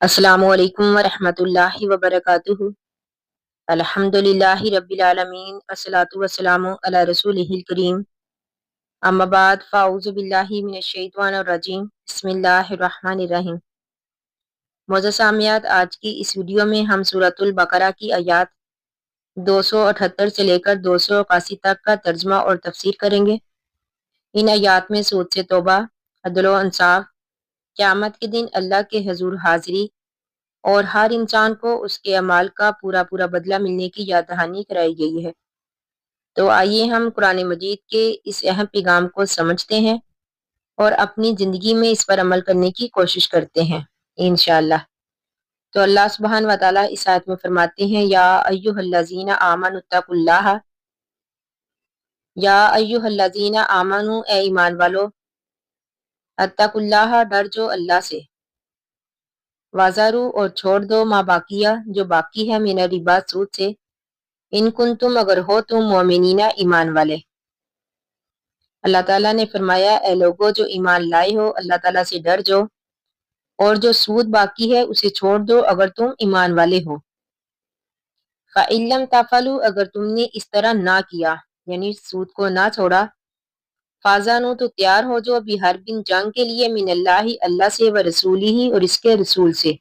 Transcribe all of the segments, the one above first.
السلام علیکم ورحمۃ اللہ وبرکاتہ۔ الحمد للہ رب العالمین، الصلاۃ والسلام علی رسولہ الکریم، اما بعد فاعوذ باللہ من الشیطان الرجیم، بسم اللہ الرحمن الرحیم۔ معزز سامعات، آج کی اس ویڈیو میں ہم سورۃ البقرہ کی آیات 278 سے لے کر 281 تک کا ترجمہ اور تفسیر کریں گے۔ ان آیات میں سود سے توبہ، عدل و انصاف، قیامت کے دن اللہ کے حضور حاضری اور ہر انسان کو اس کے اعمال کا پورا بدلہ ملنے کی یاد دہانی کرائی گئی ہے۔ تو آئیے ہم قرآن مجید کے اس اہم پیغام کو سمجھتے ہیں اور اپنی زندگی میں اس پر عمل کرنے کی کوشش کرتے ہیں انشاءاللہ۔ تو اللہ سبحانہ و تعالیٰ اس آیت میں فرماتے ہیں، یا ایھا الذین آمنوا اتقوا اللہ، یا ایھا الذین آمنوا، اے ایمان والو، اتقوا اللہ، ڈر جو اللہ سے، وَذَرُوا، اور چھوڑ دو، ما باقیہ، جو باقی ہے، من الربا، سود سے، ان کنتم، اگر ہو تم، مومنین، ایمان والے۔ اللہ تعالیٰ نے فرمایا، اے لوگو جو ایمان لائے ہو، اللہ تعالیٰ سے ڈر جو، اور جو سود باقی ہے اسے چھوڑ دو اگر تم ایمان والے ہو۔ فَإِن لَّمْ تَفْعَلُوا، اگر تم نے اس طرح نہ کیا، یعنی سود کو نہ چھوڑا، فَأْذَنُوا، تو تیار ہو جو، بِحَرْبٍ، جنگ کے لیے، من اللہ، اللہ سے، وَرَسُولِهِ، اور اس کے رسول سے۔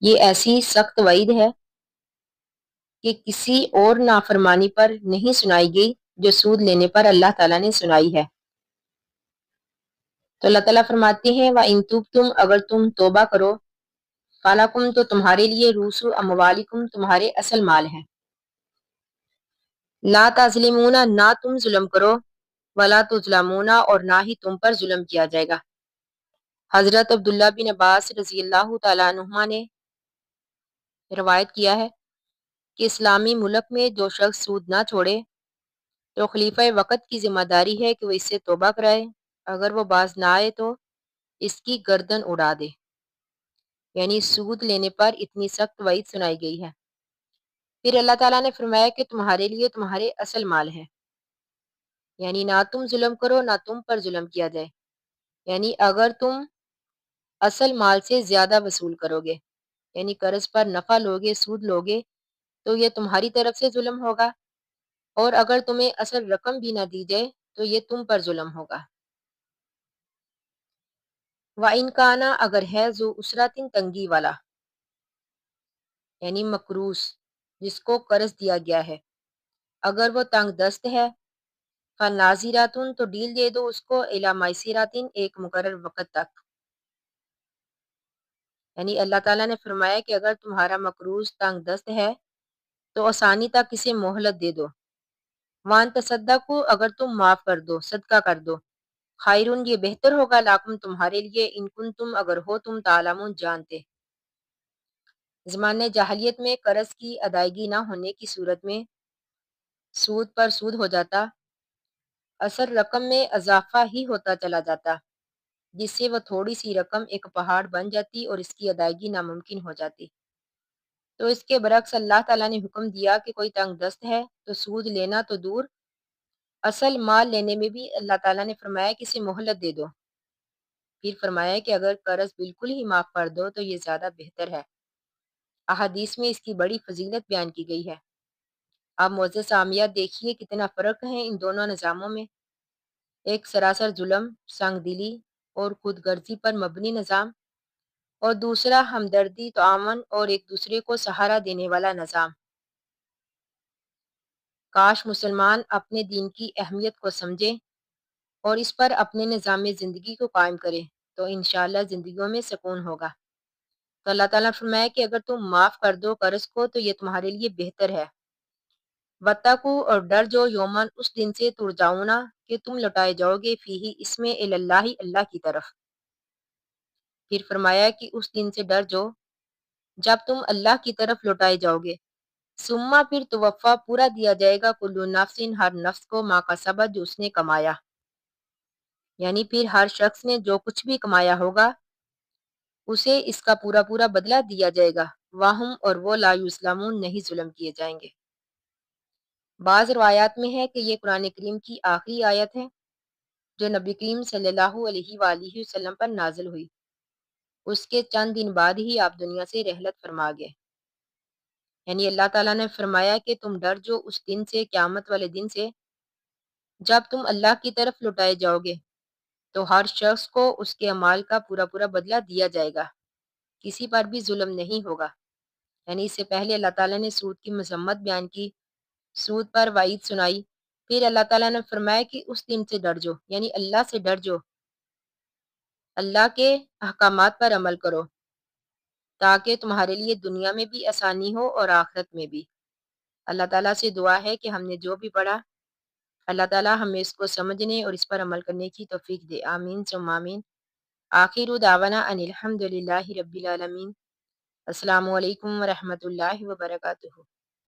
یہ ایسی سخت وعید ہے کہ کسی اور نافرمانی پر نہیں سنائی گئی جو سود لینے پر اللہ تعالیٰ نے سنائی ہے۔ تو اللہ تعالیٰ فرماتے ہیں، وَإِن تُبْتُمْ، اگر تم توبہ کرو، فَلَكُمْ، تو تمہارے لیے، رُؤُوسُ أَمْوَالِكُمْ، تمہارے اصل مال ہیں، لا تظلمون، نہ تم ظلم کرو، ولا تظلمون، اور نہ ہی تم پر ظلم کیا جائے گا۔ حضرت عبداللہ بن عباس رضی اللہ تعالیٰ عنہما نے روایت کیا ہے کہ اسلامی ملک میں جو شخص سود نہ چھوڑے تو خلیفہ وقت کی ذمہ داری ہے کہ وہ اس سے توبہ کرائے، اگر وہ باز نہ آئے تو اس کی گردن اڑا دے۔ یعنی سود لینے پر اتنی سخت وعید سنائی گئی ہے۔ پھر اللہ تعالیٰ نے فرمایا کہ تمہارے لیے تمہارے اصل مال ہے، یعنی نہ تم ظلم کرو، نہ تم پر ظلم کیا جائے۔ یعنی اگر تم اصل مال سے زیادہ وصول کرو گے، یعنی قرض پر نفع لوگے، سود لوگے، تو یہ تمہاری طرف سے ظلم ہوگا، اور اگر تمہیں اصل رقم بھی نہ دی جائے تو یہ تم پر ظلم ہوگا۔ وَإِن كَانَ، اگر ہے، ذو عسرۃ، تنگی والا، یعنی مقروض، جس کو قرض دیا گیا ہے، اگر وہ تنگ دست ہے، فَنَاظِرَةٌ، تو ڈیل دے دو اس کو، إِلَىٰ مَيْسَرَةٍ، ایک مقرر وقت تک۔ یعنی اللہ تعالیٰ نے فرمایا کہ اگر تمہارا مقروض تنگ دست ہے تو آسانی تک اسے مہلت دے دو۔ وَأَن تَصَدَّقُوا، اگر تم معاف کر دو، صدقہ کر دو، خیرٌ، یہ بہتر ہوگا، لاکم، تمہارے لیے، ان کنتم، اگر ہو تم، تعلمون، جانتے۔ زمانۂ جاہلیت میں قرض کی ادائیگی نہ ہونے کی صورت میں سود پر سود ہو جاتا، اصل رقم میں اضافہ ہی ہوتا چلا جاتا، جس سے وہ تھوڑی سی رقم ایک پہاڑ بن جاتی اور اس کی ادائیگی ناممکن ہو جاتی۔ تو اس کے برعکس اللہ تعالیٰ نے حکم دیا کہ کوئی تنگ دست ہے تو سود لینا تو دور، اصل مال لینے میں بھی اللہ تعالیٰ نے فرمایا کہ اسے مہلت دے دو۔ پھر فرمایا کہ اگر قرض بالکل ہی معاف کر دو تو یہ زیادہ بہتر ہے۔ احادیث میں اس کی بڑی فضیلت بیان کی گئی ہے۔ اب معزز سامعات، دیکھیے کتنا فرق ہے ان دونوں نظاموں میں۔ ایک سراسر ظلم، سنگ دلی اور خود غرضی پر مبنی نظام، اور دوسرا ہمدردی، تعاون اور ایک دوسرے کو سہارا دینے والا نظام۔ کاش مسلمان اپنے دین کی اہمیت کو سمجھیں اور اس پر اپنے نظام زندگی کو قائم کریں، تو انشاءاللہ زندگیوں میں سکون ہوگا۔ تو اللہ تعالیٰ نے فرمایا کہ اگر تم معاف کر دو قرض کو تو یہ تمہارے لیے بہتر ہے۔ وَاتَّقُوا، اور ڈر جو، یومن، اس دن سے، ترجعون، کہ تم لوٹائے جاؤ گے، فیہ، اس میں، الی اللہ، اللہ کی طرف۔ پھر فرمایا کہ اس دن سے ڈر جو جب تم اللہ کی طرف لوٹائے جاؤ گے، ثم، پھر توفیٰ، پورا دیا جائے گا، کل نفس، ہر نفس کو، ما کسبت، جو اس نے کمایا۔ یعنی پھر ہر شخص نے جو کچھ بھی کمایا ہوگا اسے اس کا پورا بدلہ دیا جائے گا، واہم، اور وہ، لا یظلمون، نہیں ظلم کیے جائیں گے۔ بعض روایات میں ہے کہ یہ قرآن کریم کی آخری آیت ہے جو نبی کریم صلی اللہ علیہ وآلہ وسلم پر نازل ہوئی، اس کے چند دن بعد ہی آپ دنیا سے رحلت فرما گئے۔ یعنی اللہ تعالیٰ نے فرمایا کہ تم ڈر جو اس دن سے، قیامت والے دن سے، جب تم اللہ کی طرف لوٹائے جاؤ گے تو ہر شخص کو اس کے اعمال کا پورا پورا بدلہ دیا جائے گا، کسی پر بھی ظلم نہیں ہوگا۔ یعنی اس سے پہلے اللہ تعالیٰ نے سود کی مذمت بیان کی، سود پر وعید سنائی، پھر اللہ تعالیٰ نے فرمایا کہ اس دن سے ڈر جو، یعنی اللہ سے ڈر جو، اللہ کے احکامات پر عمل کرو تاکہ تمہارے لیے دنیا میں بھی آسانی ہو اور آخرت میں بھی۔ اللہ تعالیٰ سے دعا ہے کہ ہم نے جو بھی پڑھا، اللہ تعالیٰ ہمیں اس کو سمجھنے اور اس پر عمل کرنے کی توفیق دے، آمین ثم آمین۔ آخر دعوانا ان الحمد للہ رب العالمین۔ السلام علیکم ورحمۃ اللہ وبرکاتہ۔